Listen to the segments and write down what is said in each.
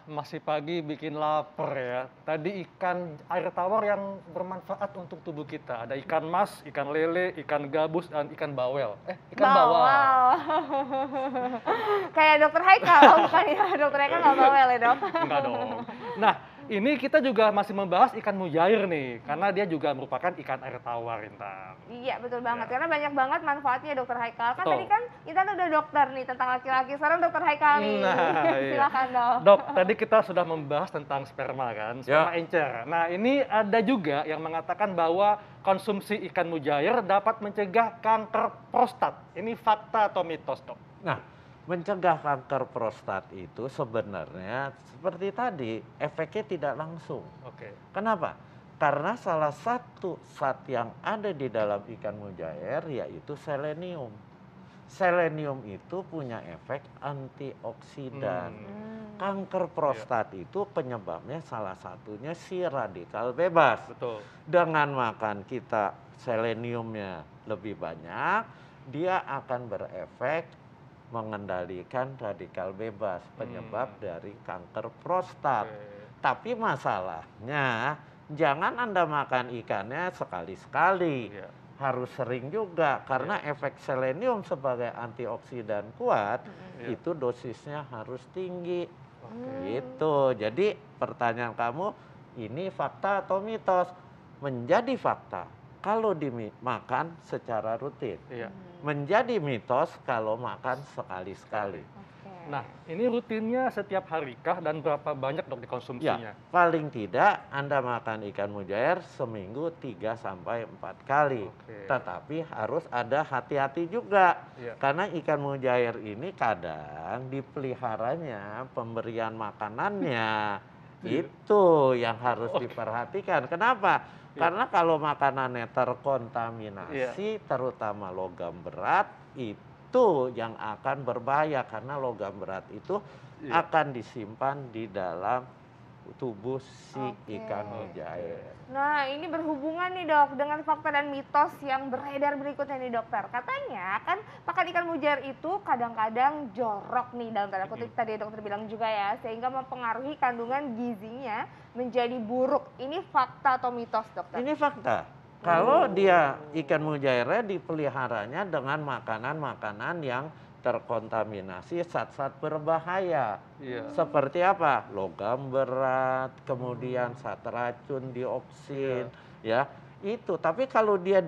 Masih pagi bikin lapar ya. Tadi ikan air tawar yang bermanfaat untuk tubuh kita. Ada ikan mas, ikan lele, ikan gabus, dan ikan bawel. Ikan bawal. Bawal. Kayak dokter Haikal, oh bukan ya? Dokter Haikal nggak bawel ya dok? Enggak dong. Nah, ini kita juga masih membahas ikan mujair nih, karena dia juga merupakan ikan air tawar, Intan. Iya betul banget, Ya. karena banyak banget manfaatnya dokter Haikal. Kan tadi Betul. kan kita udah dokter nih tentang laki-laki, sekarang dokter Haikal nih. Nah, iya. Silakan dok. Dok, tadi kita sudah membahas tentang sperma kan, sperma encer. Nah, ini ada juga yang mengatakan bahwa konsumsi ikan mujair dapat mencegah kanker prostat. Ini fakta atau mitos, dok? Nah, mencegah kanker prostat itu sebenarnya seperti tadi, efeknya tidak langsung. Oke. Kenapa? Karena salah satu zat yang ada di dalam ikan mujair yaitu selenium. Selenium itu punya efek antioksidan. Kanker prostat itu penyebabnya salah satunya si radikal bebas. Betul. Dengan makan kita seleniumnya lebih banyak, dia akan berefek mengendalikan radikal bebas, penyebab dari kanker prostat. Oke. Tapi masalahnya, jangan Anda makan ikannya sekali-sekali. Iya. Harus sering juga, karena efek selenium sebagai antioksidan kuat, Iya. itu dosisnya harus tinggi. Oke. Gitu. Jadi pertanyaan kamu, ini fakta atau mitos? Menjadi fakta kalau dimakan secara rutin. Iya. Menjadi mitos kalau makan sekali-sekali. Nah, ini rutinnya setiap hari kah dan berapa banyak dok Ya, dikonsumsinya? paling tidak Anda makan ikan mujair seminggu 3 sampai 4 kali. Oke. Tetapi harus ada hati-hati juga. Iya. Karena ikan mujair ini kadang dipeliharanya, pemberian makanannya itu yang harus diperhatikan. Kenapa? Iya. Karena kalau makanannya terkontaminasi, terutama logam berat, itu yang akan berbahaya karena logam berat itu akan disimpan di dalam tubuh si ikan mujair. Nah ini berhubungan nih dok dengan fakta dan mitos yang beredar berikutnya nih dokter. Katanya kan makan ikan mujair itu kadang-kadang jorok nih dalam tanda kutip tadi dokter bilang juga ya, sehingga mempengaruhi kandungan gizinya menjadi buruk. Ini fakta atau mitos dokter? Ini fakta. Kalau dia ikan mujairnya dipeliharanya dengan makanan-makanan yang terkontaminasi zat-zat berbahaya. Iya. Seperti apa? Logam berat, kemudian zat racun, dioksin, ya. Itu. Tapi kalau dia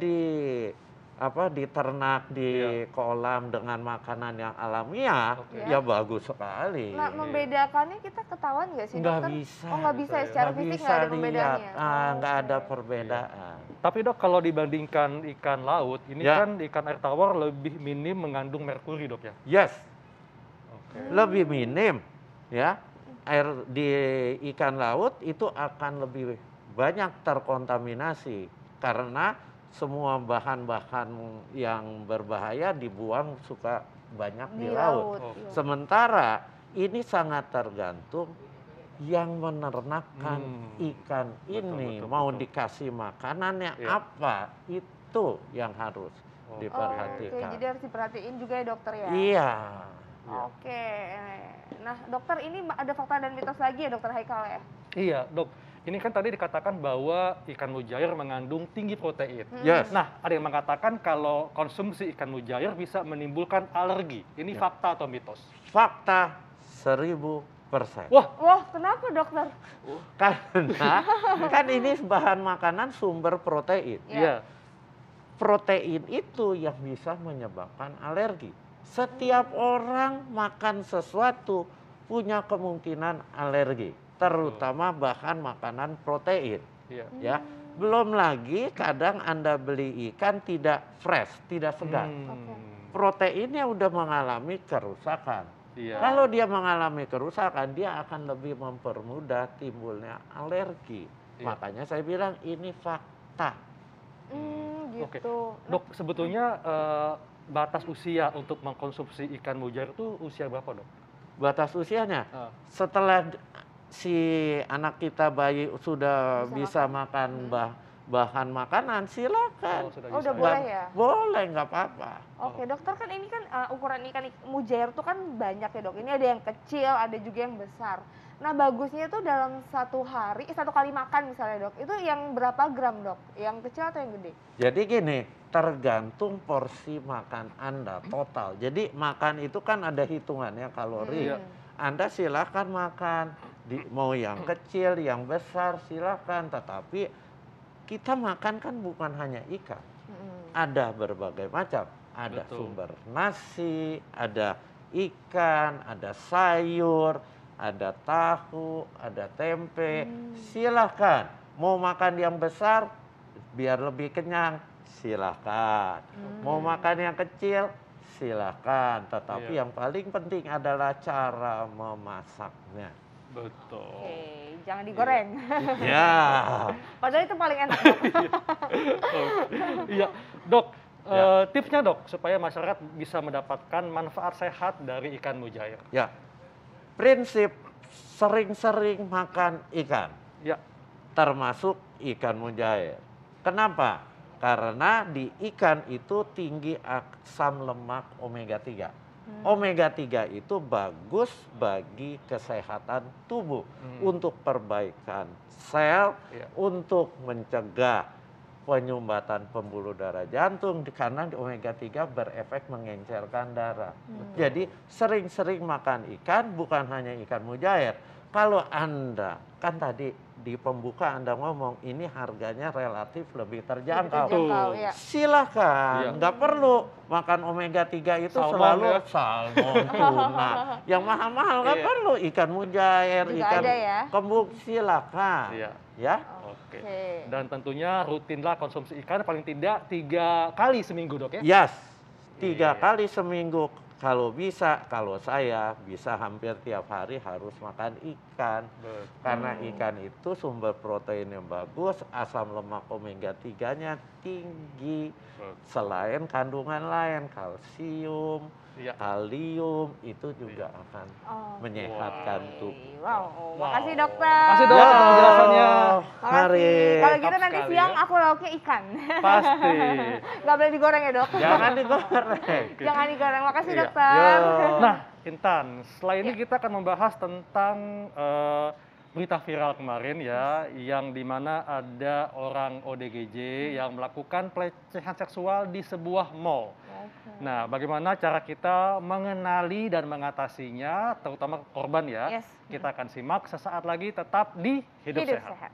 diternak di kolam dengan makanan yang alamiah, ya bagus sekali. Nah, membedakannya kita ketahuan nggak sih Nggak dokter? bisa. Oh nggak bisa ya, secara Nggak fisik bisa nggak ada lihat. perbedaannya? Nggak ada perbedaan. Tapi dok, kalau dibandingkan ikan laut, ini Ya. kan ikan air tawar lebih minim mengandung merkuri dok ya? Yes, Oke. lebih minim, ya. Air di ikan laut itu akan lebih banyak terkontaminasi karena semua bahan-bahan yang berbahaya dibuang suka banyak di laut. Oke. Sementara ini sangat tergantung yang menernakan ikan ini, betul, mau betul. dikasih makanannya Iya. apa, itu yang harus Oke, diperhatikan. jadi harus diperhatiin juga ya dokter ya? Iya. Oke, nah dokter ini ada fakta dan mitos lagi ya dokter Haikal ya? Iya dok, ini kan tadi dikatakan bahwa ikan mujair mengandung tinggi protein. Yes. Nah, ada yang mengatakan kalau konsumsi ikan mujair bisa menimbulkan alergi. Ini fakta atau mitos? Fakta 1000%. Wah, kenapa dokter? Karena kan ini bahan makanan sumber protein. Iya. Protein itu yang bisa menyebabkan alergi. Setiap orang makan sesuatu punya kemungkinan alergi, terutama bahan makanan protein. Iya. Ya, belum lagi kadang Anda beli ikan tidak fresh, tidak segar. Proteinnya udah mengalami kerusakan. Iya. Kalau dia mengalami kerusakan, dia akan lebih mempermudah timbulnya alergi. Iya. Makanya saya bilang ini fakta. Gitu. Oke. Dok, sebetulnya batas usia untuk mengkonsumsi ikan mujair itu usia berapa dok? Batas usianya setelah si anak kita bayi sudah bisa makan bahan makanan, silakan. sudah Oh, bisa udah ya. boleh ya? Boleh, nggak apa-apa. Oke, dokter, kan ini kan ukuran ikan mujair tuh kan banyak ya, Dok. Ini ada yang kecil, ada juga yang besar. Nah, bagusnya itu dalam satu kali makan misalnya, Dok. Itu yang berapa gram, Dok? Yang kecil atau yang gede? Jadi gini, tergantung porsi makan Anda total. Jadi makan itu kan ada hitungannya kalori. Iya. Anda silakan makan, mau yang kecil, yang besar silakan. Tetapi kita makan kan bukan hanya ikan. Ada berbagai macam. Ada Betul. sumber nasi, ada ikan, ada sayur, ada tahu, ada tempe. Silahkan. Mau makan yang besar, biar lebih kenyang, silahkan. Mau makan yang kecil, silahkan. Tetapi Iya. yang paling penting adalah cara memasaknya. Betul. Oke, jangan digoreng. Ya. Padahal itu paling enak, Dok. Iya, Dok. Ya. Tipsnya, Dok, supaya masyarakat bisa mendapatkan manfaat sehat dari ikan mujair. Ya. Prinsip sering-sering makan ikan, Ya. termasuk ikan mujair. Kenapa? Karena di ikan itu tinggi asam lemak omega 3. Omega 3 itu bagus bagi kesehatan tubuh, untuk perbaikan sel, Iya. untuk mencegah penyumbatan pembuluh darah jantung, karena omega 3 berefek mengencerkan darah. Jadi sering-sering makan ikan, bukan hanya ikan mujair. Kalau Anda, kan tadi di pembuka Anda ngomong ini harganya relatif lebih terjangkau. Terjangkau, ya. Silakan, Iya. nggak perlu makan omega 3 itu Salmon, selalu ya. salmon, tuna. Yang mahal-mahal nggak Iya. perlu, ikan mujair, Juga ikan ada ya. kembung, silakan. Iya. Ya. Oke. Oke. Dan tentunya rutinlah konsumsi ikan paling tidak 3 kali seminggu, Dok, ya? Yes, 3 Iya. kali seminggu kalau bisa. Kalau saya bisa hampir tiap hari harus makan ikan. Betul. Karena ikan itu sumber protein yang bagus, asam lemak omega 3-nya tinggi. Betul. Selain kandungan lain, kalsium, Iya. kalium, itu juga akan Oh, menyehatkan oke. tubuh. Wow, Wow. makasih, Dokter. Makasih, Dok, atas penjelasannya. Makasih. Mari. Kalau gitu Lengkap nanti sekali, siang ya. aku lauknya ikan. Pasti. Nggak boleh digoreng ya, Dok? Jangan digoreng. Jangan digoreng. Makasih, Iya. Dokter. Yo. Nah, Intan, setelah ini Ya. kita akan membahas tentang berita viral kemarin ya, yang dimana ada orang ODGJ yang melakukan pelecehan seksual di sebuah mall. Oke. Nah, bagaimana cara kita mengenali dan mengatasinya, terutama korban ya? Yes. Kita akan simak sesaat lagi, tetap di Hidup Sehat. Sehat.